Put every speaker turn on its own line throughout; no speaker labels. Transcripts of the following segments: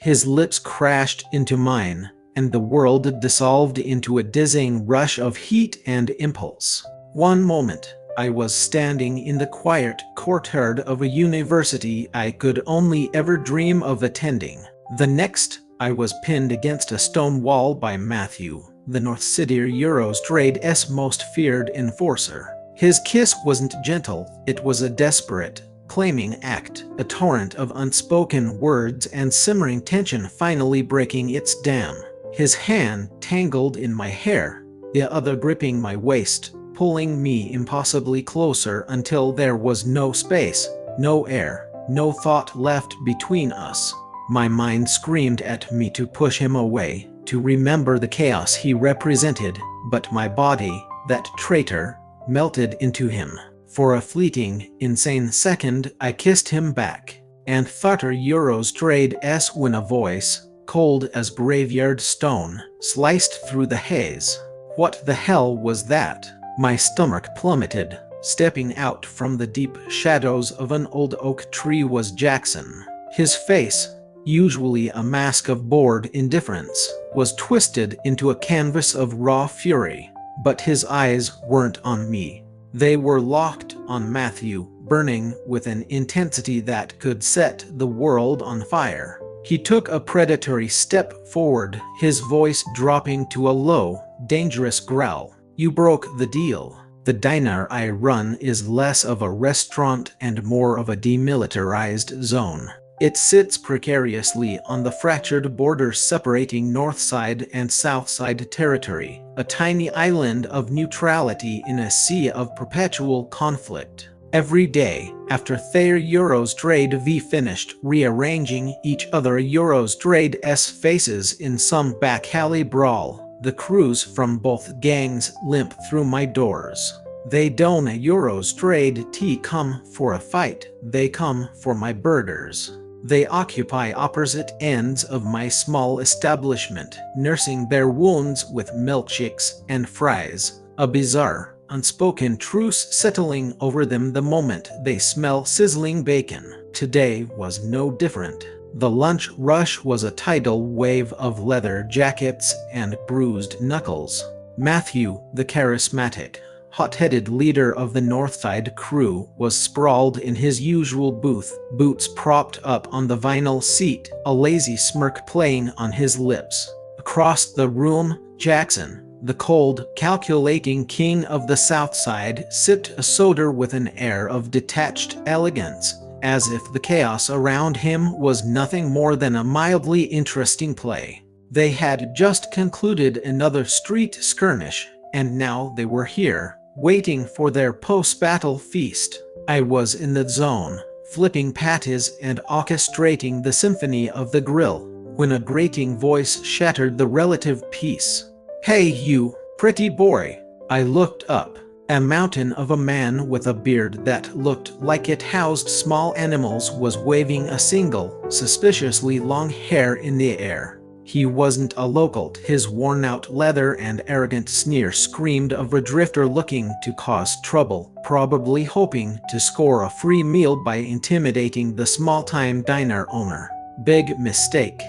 His lips crashed into mine, and the world dissolved into a dizzying rush of heat and impulse. One moment, I was standing in the quiet courtyard of a university I could only ever dream of attending. The next, I was pinned against a stone wall by Matthew, the North City Eurostrade's most feared enforcer. His kiss wasn't gentle, it was a desperate, claiming act, a torrent of unspoken words and simmering tension finally breaking its dam. His hand tangled in my hair, the other gripping my waist, pulling me impossibly closer until there was no space, no air, no thought left between us. My mind screamed at me to push him away, to remember the chaos he represented, but my body, that traitor, melted into him. For a fleeting, insane second, I kissed him back, and thutter Eurostrade's when a voice, cold as graveyard stone, sliced through the haze. What the hell was that? My stomach plummeted. Stepping out from the deep shadows of an old oak tree was Jackson. His face, usually a mask of bored indifference, was twisted into a canvas of raw fury. But his eyes weren't on me. They were locked on Matthew, burning with an intensity that could set the world on fire. He took a predatory step forward, his voice dropping to a low, dangerous growl. "You broke the deal. The diner I run is less of a restaurant and more of a demilitarized zone. It sits precariously on the fractured border separating Northside and Southside territory, a tiny island of neutrality in a sea of perpetual conflict. Every day, after Thayer Eurostrade V finished rearranging each other Eurostrade's faces in some back alley brawl, the crews from both gangs limp through my doors. They don't Eurostrade come for a fight, they come for my burgers. They occupy opposite ends of my small establishment, nursing their wounds with milkshakes and fries, a bizarre, unspoken truce settling over them the moment they smell sizzling bacon. Today was no different. The lunch rush was a tidal wave of leather jackets and bruised knuckles. Matthew, the charismatic, hot-headed leader of the Northside crew, was sprawled in his usual booth, boots propped up on the vinyl seat, a lazy smirk playing on his lips. Across the room, Jackson, the cold, calculating king of the Southside, sipped a soda with an air of detached elegance, as if the chaos around him was nothing more than a mildly interesting play. They had just concluded another street skirmish, and now they were here, waiting for their post-battle feast. I was in the zone, flipping patties and orchestrating the symphony of the grill, when a grating voice shattered the relative peace. "Hey you, pretty boy." I looked up. A mountain of a man with a beard that looked like it housed small animals was waving a single, suspiciously long hair in the air. He wasn't a local. His worn-out leather and arrogant sneer screamed of a drifter looking to cause trouble, probably hoping to score a free meal by intimidating the small-time diner owner. Big mistake.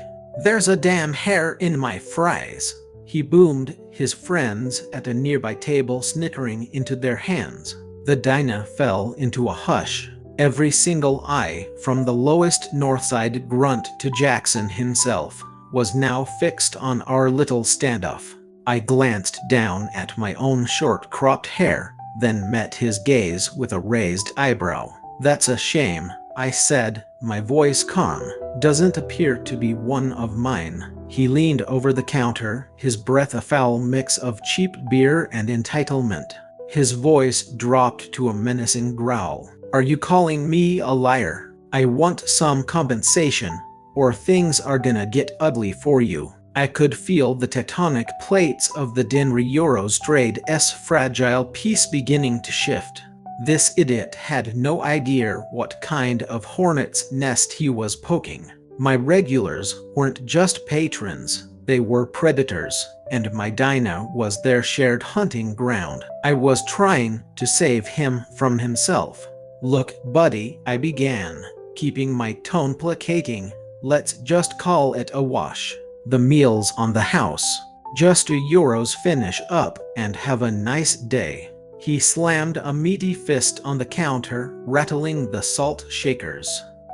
"There's a damn hair in my fries," he boomed, his friends at a nearby table snickering into their hands. The diner fell into a hush. Every single eye, from the lowest Northside grunt to Jackson himself, was now fixed on our little standoff. I glanced down at my own short-cropped hair, then met his gaze with a raised eyebrow. "That's a shame," I said, my voice calm. "Doesn't appear to be one of mine." He leaned over the counter, his breath a foul mix of cheap beer and entitlement. His voice dropped to a menacing growl. "Are you calling me a liar? I want some compensation, or things are gonna get ugly for you." I could feel the tectonic plates of the Denver Eurostrade's fragile piece beginning to shift. This idiot had no idea what kind of hornet's nest he was poking. My regulars weren't just patrons, they were predators, and my diner was their shared hunting ground. I was trying to save him from himself. "Look, buddy," I began, keeping my tone placating. let's just call it a wash. The meal's on the house. Just €2 finish up and have a nice day." He slammed a meaty fist on the counter, rattling the salt shakers.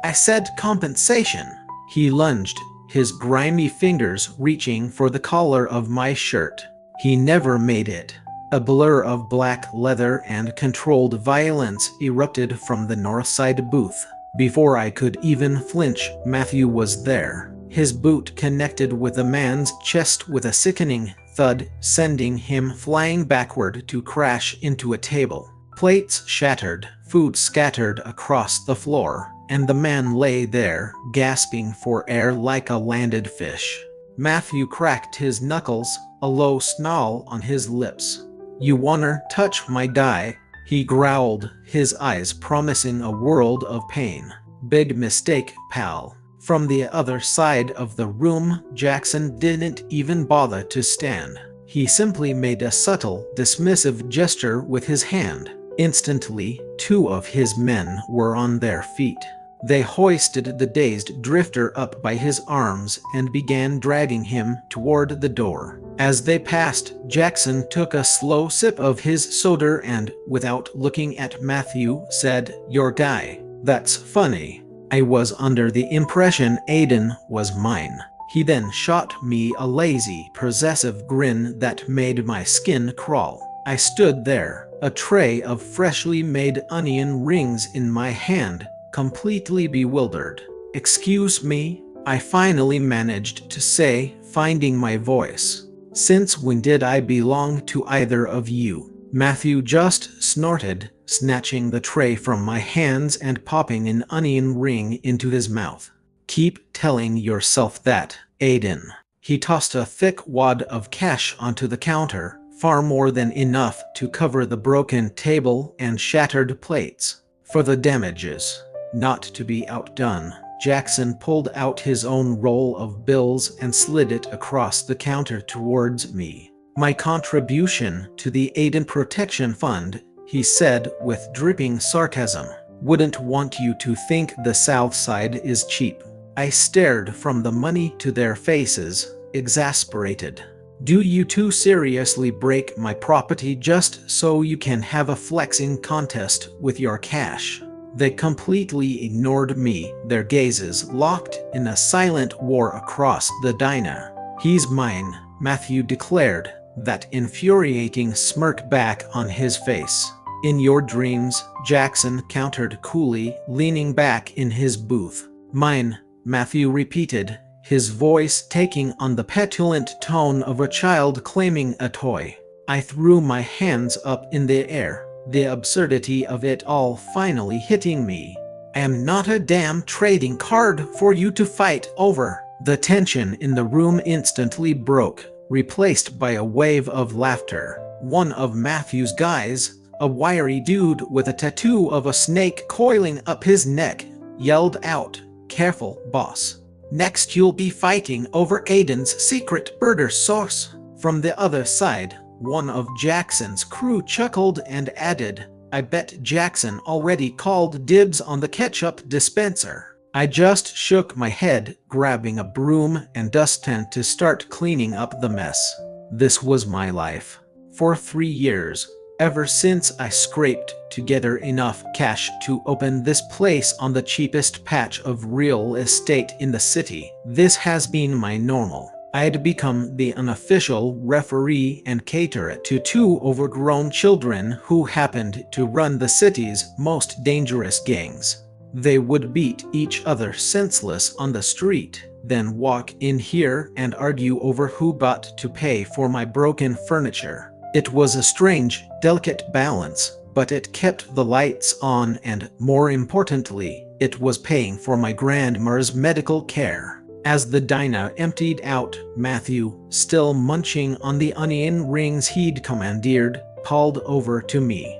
"I said compensation." He lunged, his grimy fingers reaching for the collar of my shirt. He never made it. A blur of black leather and controlled violence erupted from the Northside booth. Before I could even flinch, Matthew was there. His boot connected with the man's chest with a sickening thud, sending him flying backward to crash into a table. Plates shattered, food scattered across the floor, and the man lay there, gasping for air like a landed fish. Matthew cracked his knuckles, a low snarl on his lips. "You wanna touch my guy?" he growled, his eyes promising a world of pain. "Big mistake, pal." From the other side of the room, Jackson didn't even bother to stand. He simply made a subtle, dismissive gesture with his hand. Instantly, 2 of his men were on their feet. They hoisted the dazed drifter up by his arms and began dragging him toward the door. As they passed, Jackson took a slow sip of his soda and, without looking at Matthew, said, "Your guy. That's funny. I was under the impression Aiden was mine." He then shot me a lazy, possessive grin that made my skin crawl. I stood there, a tray of freshly made onion rings in my hand, completely bewildered. "Excuse me?" I finally managed to say, finding my voice. "Since when did I belong to either of you?" Matthew just snorted, snatching the tray from my hands and popping an onion ring into his mouth. "Keep telling yourself that, Aiden." He tossed a thick wad of cash onto the counter, far more than enough to cover the broken table and shattered plates. "For the damages." Not to be outdone, Jackson pulled out his own roll of bills and slid it across the counter towards me. "My contribution to the Aiden Protection Fund," he said with dripping sarcasm. "Wouldn't want you to think the South Side is cheap." I stared from the money to their faces, exasperated. "Do you two seriously break my property just so you can have a flexing contest with your cash?" They completely ignored me, their gazes locked in a silent war across the diner. "He's mine," Matthew declared, that infuriating smirk back on his face. "In your dreams," Jackson countered coolly, leaning back in his booth. "Mine," Matthew repeated, his voice taking on the petulant tone of a child claiming a toy. I threw my hands up in the air, the absurdity of it all finally hitting me. "I am not a damn trading card for you to fight over." The tension in the room instantly broke, replaced by a wave of laughter. One of Matthew's guys, a wiry dude with a tattoo of a snake coiling up his neck, yelled out, "Careful, boss. Next you'll be fighting over Aiden's secret burger sauce." From the other side, one of Jackson's crew chuckled and added, "I bet Jackson already called dibs on the ketchup dispenser." I just shook my head, grabbing a broom and dustpan to start cleaning up the mess. This was my life. For 3 years, ever since I scraped together enough cash to open this place on the cheapest patch of real estate in the city, this has been my normal. I'd become the unofficial referee and caterer to 2 overgrown children who happened to run the city's most dangerous gangs. They would beat each other senseless on the street, then walk in here and argue over who got to pay for my broken furniture. It was a strange, delicate balance, but it kept the lights on and, more importantly, it was paying for my grandma's medical care. As the diner emptied out, Matthew, still munching on the onion rings he'd commandeered, called over to me.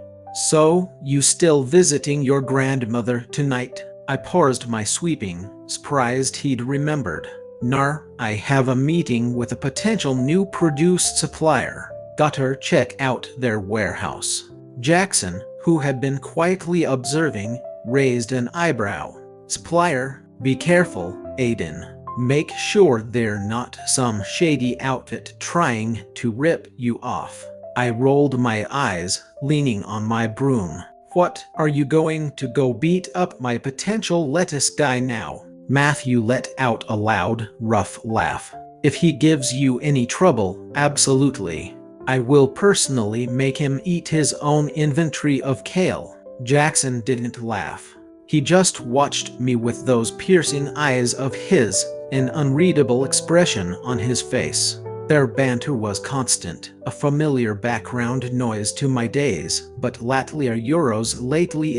"So, you still visiting your grandmother tonight?" I paused my sweeping, surprised he'd remembered. "Nar, I have a meeting with a potential new produce supplier. Gotta check out their warehouse." Jackson, who had been quietly observing, raised an eyebrow. "Supplier? Be careful," Aiden. Make sure they're not some shady outfit trying to rip you off. I rolled my eyes, leaning on my broom. What, are you going to go beat up my potential lettuce guy now? Matthew let out a loud, rough laugh. If he gives you any trouble, absolutely. I will personally make him eat his own inventory of kale. Jackson didn't laugh. He just watched me with those piercing eyes of his, an unreadable expression on his face. Their banter was constant, a familiar background noise to my days, but lately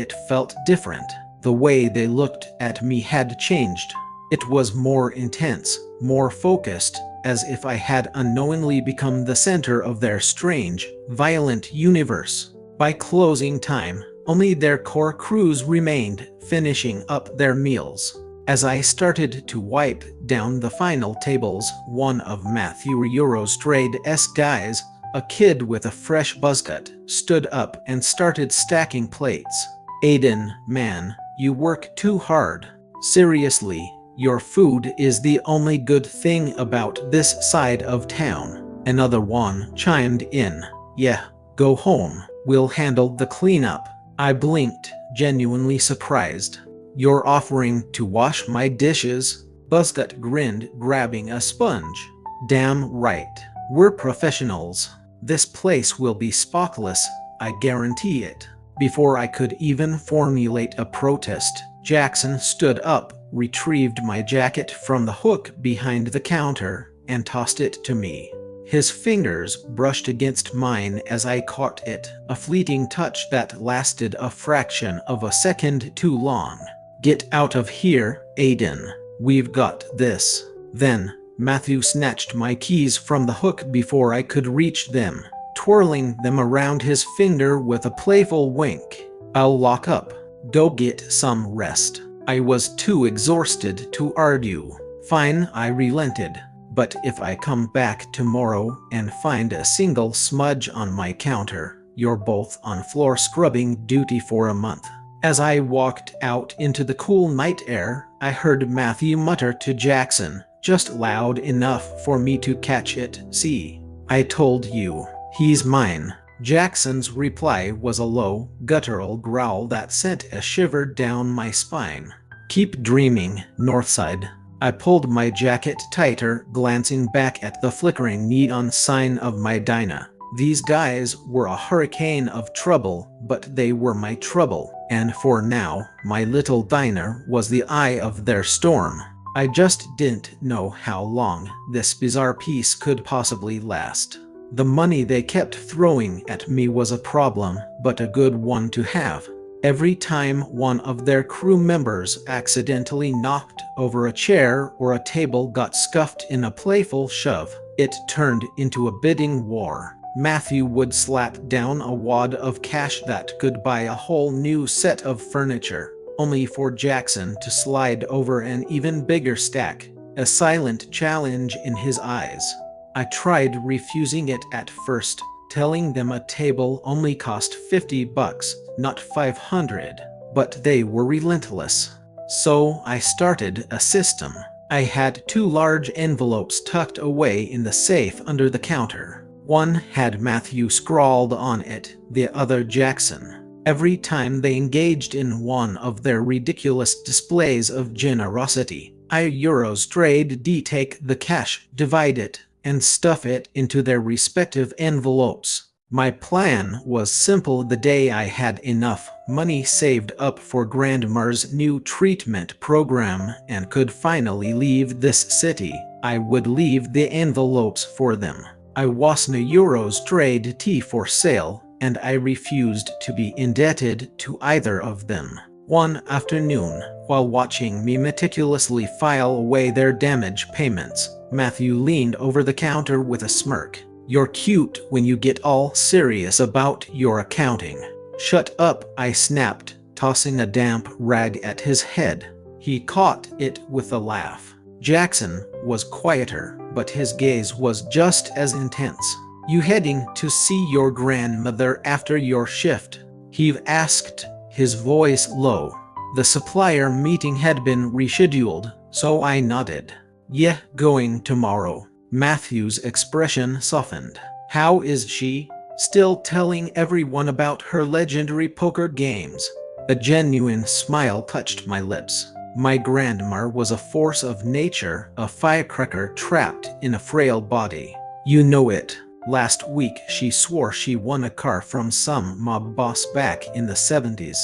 it felt different. The way they looked at me had changed. It was more intense, more focused, as if I had unknowingly become the center of their strange, violent universe. By closing time, only their core crews remained, finishing up their meals. As I started to wipe down the final tables, one of Matthew Eurostrade's guys, a kid with a fresh buzzcut, stood up and started stacking plates. Aiden, man, you work too hard. Seriously, your food is the only good thing about this side of town. Another one chimed in. Yeah, go home. We'll handle the cleanup. I blinked, genuinely surprised. You're offering to wash my dishes? Buzzcut grinned, grabbing a sponge. Damn right. We're professionals. This place will be spotless, I guarantee it. Before I could even formulate a protest, Jackson stood up, retrieved my jacket from the hook behind the counter, and tossed it to me. His fingers brushed against mine as I caught it, a fleeting touch that lasted a fraction of a second too long. Get out of here, Aiden. We've got this. Then, Matthew snatched my keys from the hook before I could reach them, twirling them around his finger with a playful wink. I'll lock up. Go get some rest. I was too exhausted to argue. Fine, I relented. But if I come back tomorrow and find a single smudge on my counter, you're both on floor scrubbing duty for a month. As I walked out into the cool night air, I heard Matthew mutter to Jackson, just loud enough for me to catch it. See, I told you, he's mine. Jackson's reply was a low, guttural growl that sent a shiver down my spine. Keep dreaming, Northside. I pulled my jacket tighter, glancing back at the flickering neon sign of my diner. These guys were a hurricane of trouble, but they were my trouble, and for now, my little diner was the eye of their storm. I just didn't know how long this bizarre piece could possibly last. The money they kept throwing at me was a problem, but a good one to have. Every time one of their crew members accidentally knocked over a chair or a table got scuffed in a playful shove, it turned into a bidding war. Matthew would slap down a wad of cash that could buy a whole new set of furniture, only for Jackson to slide over an even bigger stack, a silent challenge in his eyes. I tried refusing it at first, telling them a table only cost $50, not $500, but they were relentless. So I started a system. I had 2 large envelopes tucked away in the safe under the counter. One had Matthew scrawled on it, the other Jackson. Every time they engaged in one of their ridiculous displays of generosity, I Eurostrade take the cash, divide it, and stuff it into their respective envelopes. My plan was simple. The day I had enough money saved up for Grandma's new treatment program and could finally leave this city, I would leave the envelopes for them. I wasn't a Eurostrade for sale, and I refused to be indebted to either of them. One afternoon, while watching me meticulously file away their damage payments, Matthew leaned over the counter with a smirk. You're cute when you get all serious about your accounting. Shut up, I snapped, tossing a damp rag at his head. He caught it with a laugh. Jackson was quieter, but his gaze was just as intense. You heading to see your grandmother after your shift? He asked, his voice low. The supplier meeting had been rescheduled, So I nodded. Yeah, going tomorrow. Matthew's expression softened. How is she? Still telling everyone about her legendary poker games. A genuine smile touched my lips. My grandma was a force of nature, a firecracker trapped in a frail body. You know it. Last week she swore she won a car from some mob boss back in the 70s.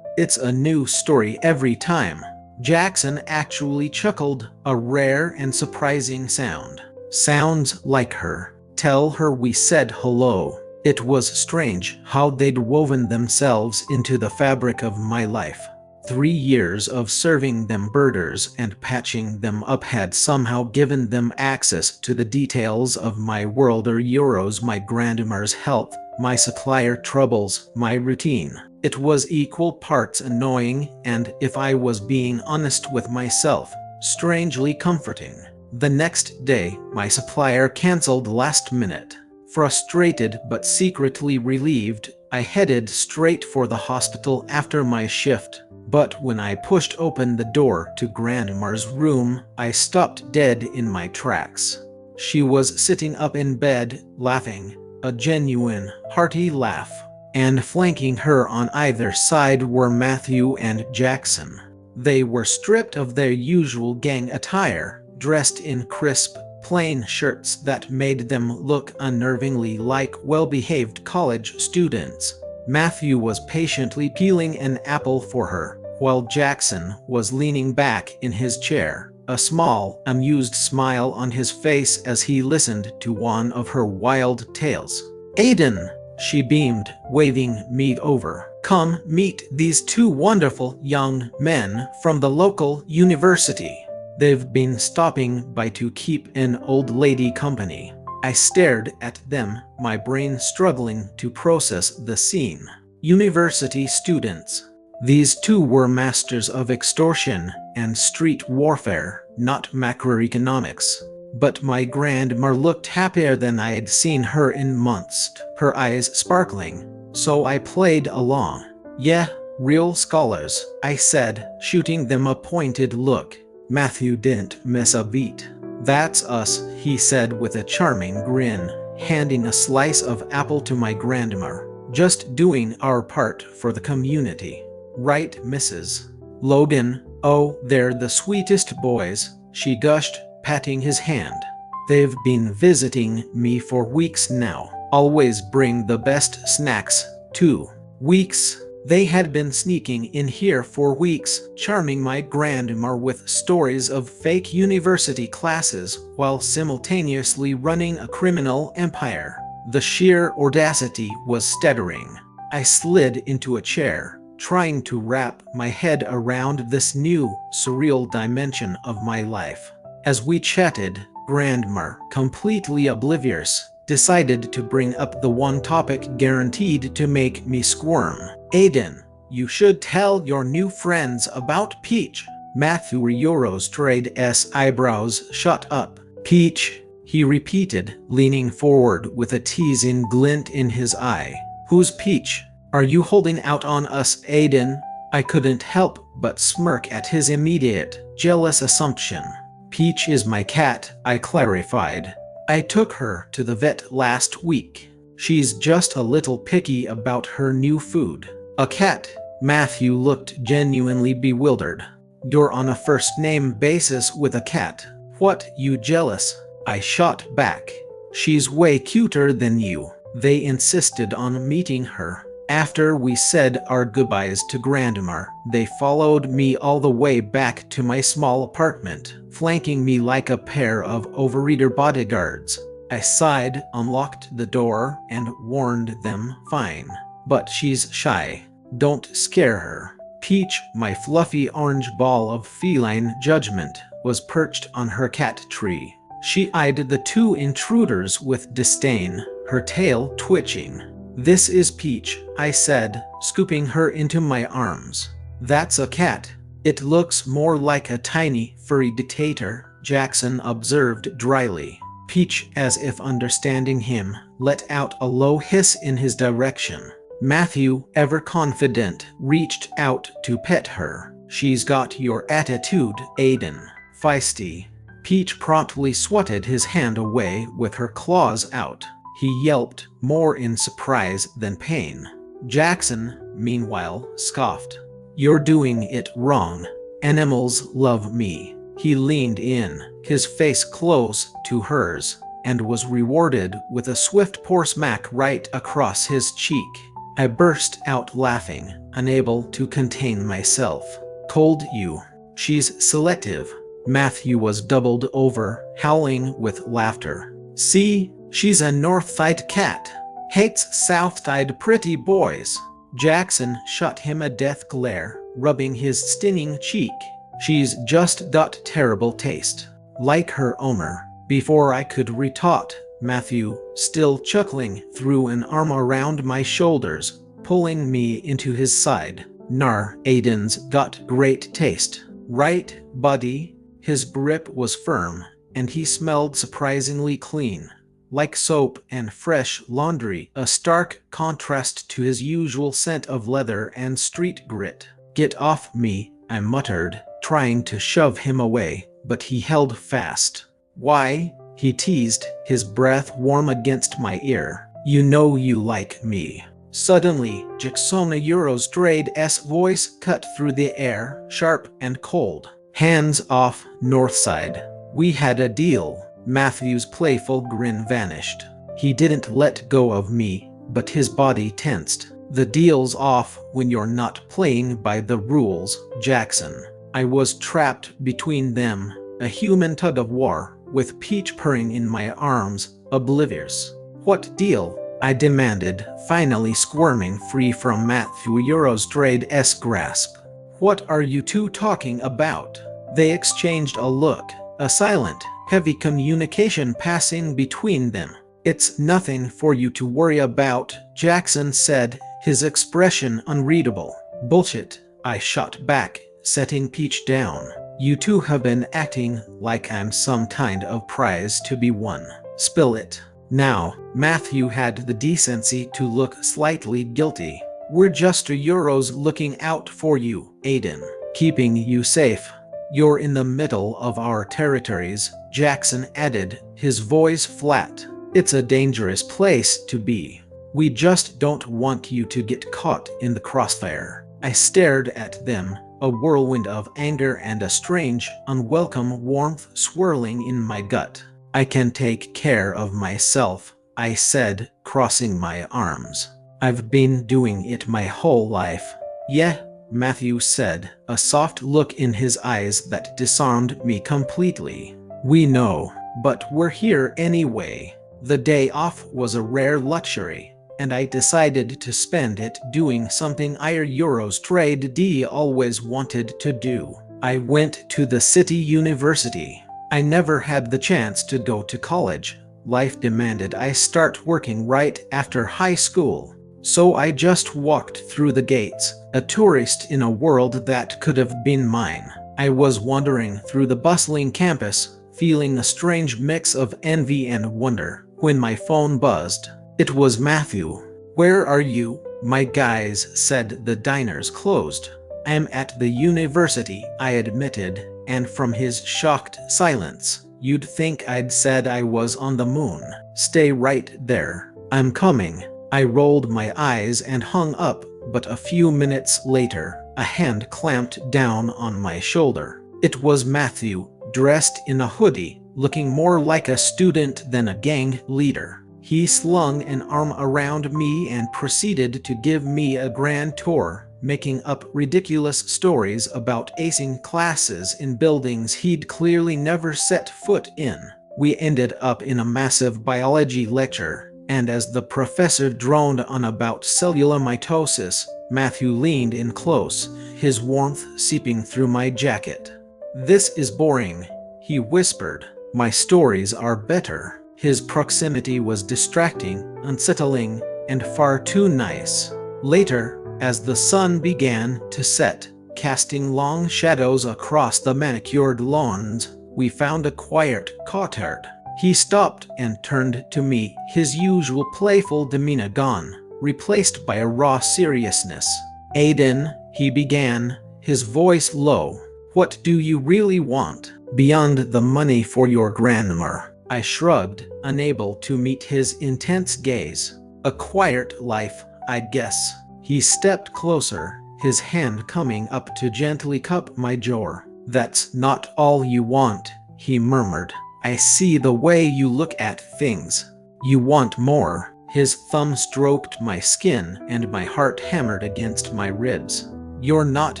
It's a new story every time. Jackson actually chuckled, a rare and surprising sound. Sounds like her. Tell her we said hello. It was strange how they'd woven themselves into the fabric of my life. 3 years of serving them burgers and patching them up had somehow given them access to the details of my world, or euros, my grandma's health, my supplier troubles, my routine. It was equal parts annoying and, if I was being honest with myself, strangely comforting. The next day, my supplier canceled last minute. Frustrated but secretly relieved, I headed straight for the hospital after my shift. But when I pushed open the door to Grandma's room, I stopped dead in my tracks. She was sitting up in bed, laughing, a genuine, hearty laugh. And flanking her on either side were Matthew and Jackson. They were stripped of their usual gang attire, dressed in crisp, plain shirts that made them look unnervingly like well-behaved college students. Matthew was patiently peeling an apple for her, while Jackson was leaning back in his chair, a small, amused smile on his face as he listened to one of her wild tales. "Aiden," she beamed, waving me over. "Come meet these two wonderful young men from the local university. They've been stopping by to keep an old lady company." I stared at them, my brain struggling to process the scene. University students. These two were masters of extortion and street warfare, not macroeconomics. But my grandma looked happier than I had seen her in months, her eyes sparkling. So I played along. "Yeah, real scholars," I said, shooting them a pointed look. Matthew didn't miss a beat. "That's us," he said with a charming grin, handing a slice of apple to my grandma. "Just doing our part for the community. Right, Mrs. Logan? Oh, they're the sweetest boys," she gushed, patting his hand. "They've been visiting me for weeks now. Always bring the best snacks, too." Weeks? They had been sneaking in here for weeks, charming my grandma with stories of fake university classes while simultaneously running a criminal empire. The sheer audacity was staggering. I slid into a chair, trying to wrap my head around this new, surreal dimension of my life. As we chatted, Grandma, completely oblivious, decided to bring up the one topic guaranteed to make me squirm. "Aiden, you should tell your new friends about Peach." Matthew Eurostrade's eyebrows shot up. "Peach?" he repeated, leaning forward with a teasing glint in his eye. "Who's Peach? Are you holding out on us, Aiden?" I couldn't help but smirk at his immediate, jealous assumption. "Peach is my cat," I clarified. "I took her to the vet last week. She's just a little picky about her new food." "A cat?" Matthew looked genuinely bewildered. "You're on a first-name basis with a cat. What, you jealous?" I shot back. "She's way cuter than you." They insisted on meeting her. After we said our goodbyes to Grandma, they followed me all the way back to my small apartment, flanking me like a pair of overeater bodyguards. I sighed, unlocked the door, and warned them, "Fine. But she's shy. Don't scare her." Peach, my fluffy orange ball of feline judgment, was perched on her cat tree. She eyed the two intruders with disdain, her tail twitching. "This is Peach," I said, scooping her into my arms. "That's a cat. It looks more like a tiny, furry dictator," Jackson observed dryly. Peach, as if understanding him, let out a low hiss in his direction. Matthew, ever confident, reached out to pet her. "She's got your attitude, Aiden." feisty. Peach promptly swatted his hand away with her claws out. He yelped, more in surprise than pain. Jackson, meanwhile, scoffed. "You're doing it wrong. Animals love me." He leaned in, his face close to hers, and was rewarded with a swift poor smack right across his cheek. I burst out laughing, unable to contain myself. "Told you. She's selective." Matthew was doubled over, howling with laughter. "See? She's a Northside cat. Hates Southside pretty boys." Jackson shot him a death glare, rubbing his stinging cheek. "She's just got terrible taste. Like her owner." Before I could retort, Matthew, still chuckling, threw an arm around my shoulders, pulling me into his side. "Nar, Aiden's got great taste. Right, buddy?" His grip was firm, and he smelled surprisingly clean, like soap and fresh laundry, a stark contrast to his usual scent of leather and street grit. "Get off me," I muttered, trying to shove him away, but he held fast. "Why?" he teased, his breath warm against my ear. "You know you like me." Suddenly, Jackson Eurostrade's voice cut through the air, sharp and cold. "Hands off, Northside. We had a deal." Matthew's playful grin vanished. He didn't let go of me, but his body tensed. "The deal's off when you're not playing by the rules, Jackson." I was trapped between them, a human tug-of-war, with Peach purring in my arms, oblivious. "What deal?" I demanded, finally squirming free from Matthew Eurostrade's grasp. "What are you two talking about?" They exchanged a look, a silent, heavy communication passing between them. "It's nothing for you to worry about," Jackson said, his expression unreadable. "Bullshit," I shot back, setting Peach down. "You two have been acting like I'm some kind of prize to be won. Spill it." Now, Matthew had the decency to look slightly guilty. "We're just Euros looking out for you, Aiden. Keeping you safe." "You're in the middle of our territories," Jackson added, his voice flat. "It's a dangerous place to be. We just don't want you to get caught in the crossfire." I stared at them, a whirlwind of anger and a strange, unwelcome warmth swirling in my gut. "I can take care of myself," I said, crossing my arms. "I've been doing it my whole life." "Yeah," Matthew said, a soft look in his eyes that disarmed me completely. "We know, but we're here anyway." The day off was a rare luxury, and I decided to spend it doing something Eurostrade always wanted to do. I went to the city university. I never had the chance to go to college. Life demanded I start working right after high school. So I just walked through the gates, a tourist in a world that could have been mine. I was wandering through the bustling campus, feeling a strange mix of envy and wonder, when my phone buzzed. It was Matthew. "Where are you?" "My guys said the diner's closed." "I'm at the university," I admitted, and from his shocked silence, you'd think I'd said I was on the moon. "Stay right there. I'm coming." I rolled my eyes and hung up, but a few minutes later, a hand clamped down on my shoulder. It was Matthew, dressed in a hoodie, looking more like a student than a gang leader. He slung an arm around me and proceeded to give me a grand tour, making up ridiculous stories about acing classes in buildings he'd clearly never set foot in. We ended up in a massive biology lecture, and as the professor droned on about cellular mitosis, Matthew leaned in close, his warmth seeping through my jacket. "This is boring," he whispered. "My stories are better." His proximity was distracting, unsettling, and far too nice. Later, as the sun began to set, casting long shadows across the manicured lawns, we found a quiet courtyard. He stopped and turned to me, his usual playful demeanor gone, replaced by a raw seriousness. "Aiden," he began, his voice low, "what do you really want?" Beyond the money for your grandma. I shrugged, unable to meet his intense gaze. A quiet life, I'd guess. He stepped closer, his hand coming up to gently cup my jaw. That's not all you want, he murmured. I see the way you look at things. You want more. His thumb stroked my skin and my heart hammered against my ribs. You're not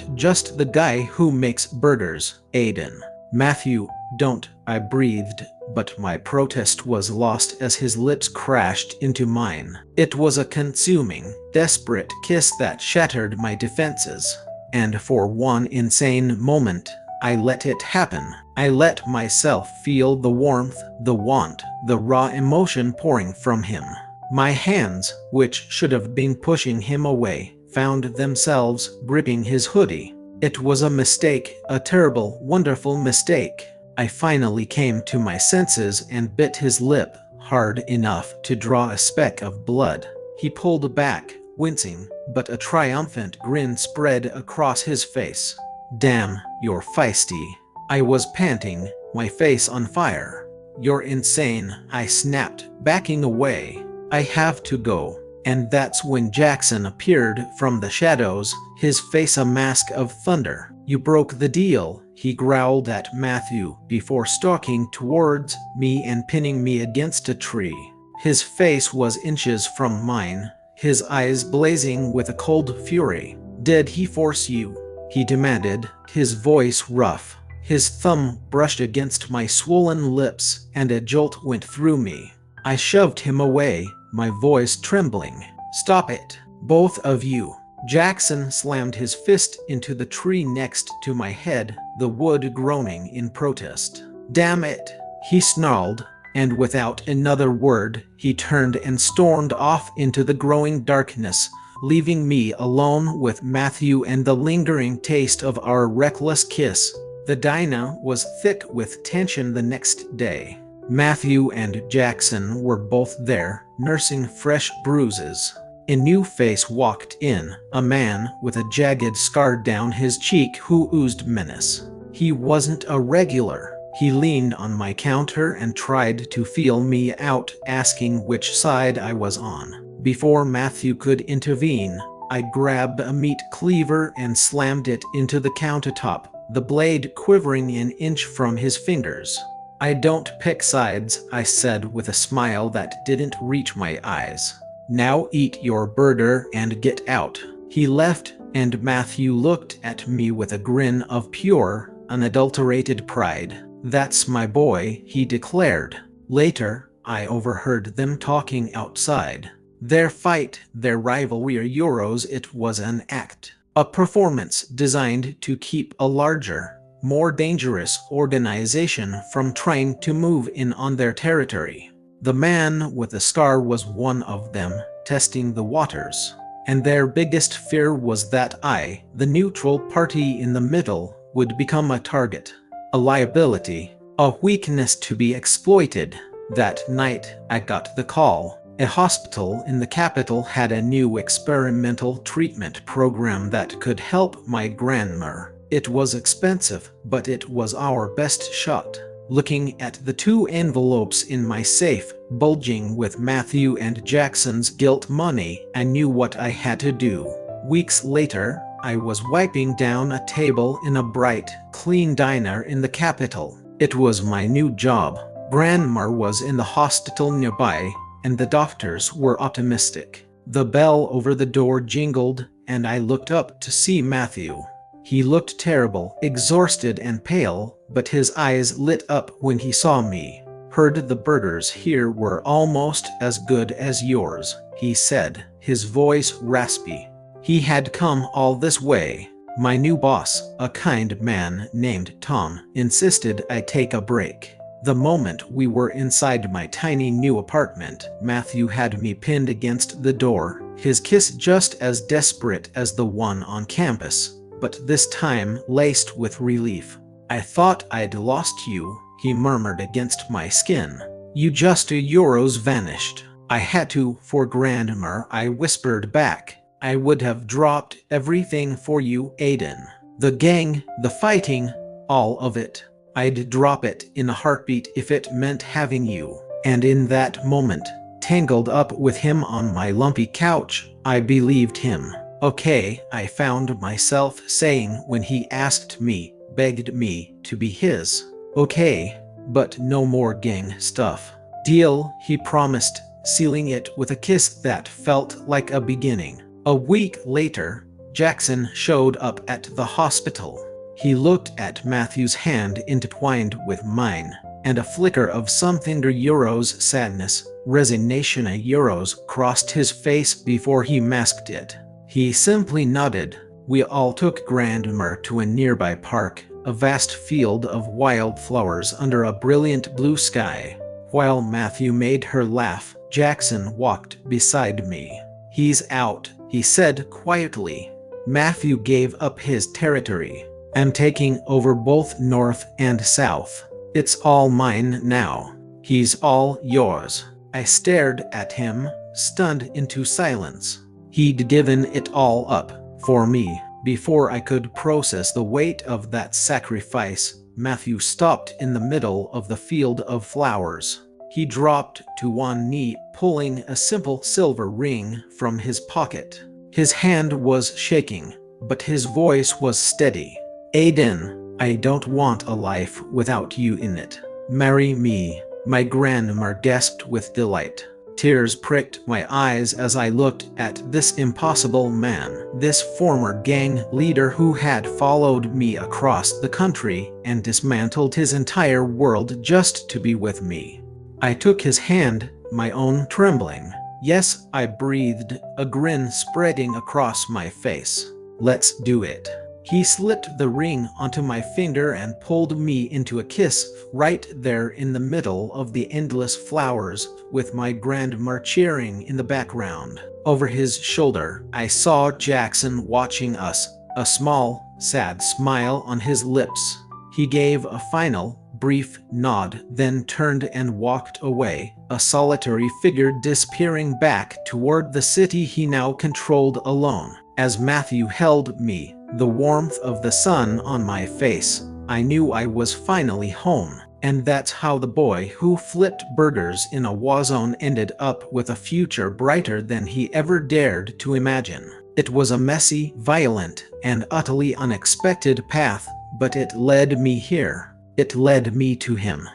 just the guy who makes burgers, Aiden. Matthew, don't, I breathed, but my protest was lost as his lips crashed into mine. It was a consuming, desperate kiss that shattered my defenses. And for one insane moment, I let it happen. I let myself feel the warmth, the want, the raw emotion pouring from him. My hands, which should have been pushing him away, found themselves gripping his hoodie. It was a mistake, a terrible, wonderful mistake. I finally came to my senses and bit his lip hard enough to draw a speck of blood. He pulled back, wincing, but a triumphant grin spread across his face. Damn, you're feisty. I was panting, my face on fire. You're insane, I snapped, backing away. I have to go. And that's when Jackson appeared from the shadows, his face a mask of thunder. You broke the deal, he growled at Matthew before stalking towards me and pinning me against a tree. His face was inches from mine, his eyes blazing with a cold fury. Did he force you? He demanded, his voice rough. His thumb brushed against my swollen lips, and a jolt went through me. I shoved him away, my voice trembling. Stop it, both of you. Jackson slammed his fist into the tree next to my head, the wood groaning in protest. Damn it, he snarled, and without another word, he turned and stormed off into the growing darkness, leaving me alone with Matthew and the lingering taste of our reckless kiss. The diner was thick with tension the next day. Matthew and Jackson were both there, nursing fresh bruises. A new face walked in, a man with a jagged scar down his cheek who oozed menace. He wasn't a regular. He leaned on my counter and tried to feel me out, asking which side I was on. Before Matthew could intervene, I grabbed a meat cleaver and slammed it into the countertop, the blade quivering an inch from his fingers. I don't pick sides, I said with a smile that didn't reach my eyes. Now eat your burger and get out. He left, and Matthew looked at me with a grin of pure, unadulterated pride. That's my boy, he declared. Later, I overheard them talking outside. Their fight, their rivalry Euros, it was an act. A performance designed to keep a larger, more dangerous organization from trying to move in on their territory. The man with the scar was one of them, testing the waters. And their biggest fear was that I, the neutral party in the middle, would become a target, a liability, a weakness to be exploited. That night, I got the call. A hospital in the capital had a new experimental treatment program that could help my grandma. It was expensive, but it was our best shot. Looking at the 2 envelopes in my safe, bulging with Matthew and Jackson's guilt money, I knew what I had to do. Weeks later, I was wiping down a table in a bright, clean diner in the capital. It was my new job. Grandma was in the hospital nearby, and the doctors were optimistic. The bell over the door jingled, and I looked up to see Matthew. He looked terrible, exhausted and pale, but his eyes lit up when he saw me. Heard the burgers here were almost as good as yours, he said, his voice raspy. He had come all this way. My new boss, a kind man named Tom, insisted I take a break. The moment we were inside my tiny new apartment, Matthew had me pinned against the door, his kiss just as desperate as the one on campus, but this time laced with relief. I thought I'd lost you, he murmured against my skin. You just Euros vanished. I had to, for Grandma, I whispered back. I would have dropped everything for you, Aiden. The gang, the fighting, all of it. I'd drop it in a heartbeat if it meant having you. And in that moment, tangled up with him on my lumpy couch, I believed him. Okay, I found myself saying when he asked me, begged me to be his. Okay, but no more gang stuff. Deal, he promised, sealing it with a kiss that felt like a beginning. A week later, Jackson showed up at the hospital. He looked at Matthew's hand intertwined with mine, and a flicker of something euros sadness, resignation euros crossed his face before he masked it. He simply nodded. We all took Grandmere to a nearby park, a vast field of wildflowers under a brilliant blue sky. While Matthew made her laugh, Jackson walked beside me. He's out, he said quietly. Matthew gave up his territory. I'm taking over both north and south. It's all mine now. He's all yours. I stared at him, stunned into silence. He'd given it all up for me. Before I could process the weight of that sacrifice, Matthew stopped in the middle of the field of flowers. He dropped to one knee, pulling a simple silver ring from his pocket. His hand was shaking, but his voice was steady. Aiden, I don't want a life without you in it. Marry me. My grandmother gasped with delight. Tears pricked my eyes as I looked at this impossible man, this former gang leader who had followed me across the country and dismantled his entire world just to be with me. I took his hand, my own trembling. Yes, I breathed, a grin spreading across my face. Let's do it. He slipped the ring onto my finger and pulled me into a kiss right there in the middle of the endless flowers, with my grandmother cheering in the background. Over his shoulder, I saw Jackson watching us, a small, sad smile on his lips. He gave a final, brief nod, then turned and walked away, a solitary figure disappearing back toward the city he now controlled alone. As Matthew held me, the warmth of the sun on my face, I knew I was finally home. And that's how the boy who flipped burgers in a war zone ended up with a future brighter than he ever dared to imagine. It was a messy, violent, and utterly unexpected path, but it led me here. It led me to him.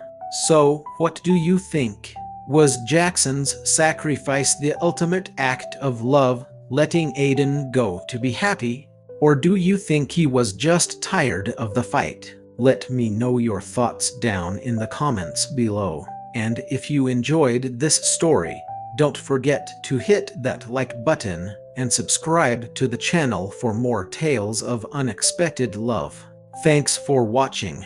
So, what do you think? Was Jackson's sacrifice the ultimate act of love, letting Aiden go to be happy? Or do you think he was just tired of the fight? Let me know your thoughts down in the comments below. And if you enjoyed this story, don't forget to hit that like button and subscribe to the channel for more tales of unexpected love. Thanks for watching.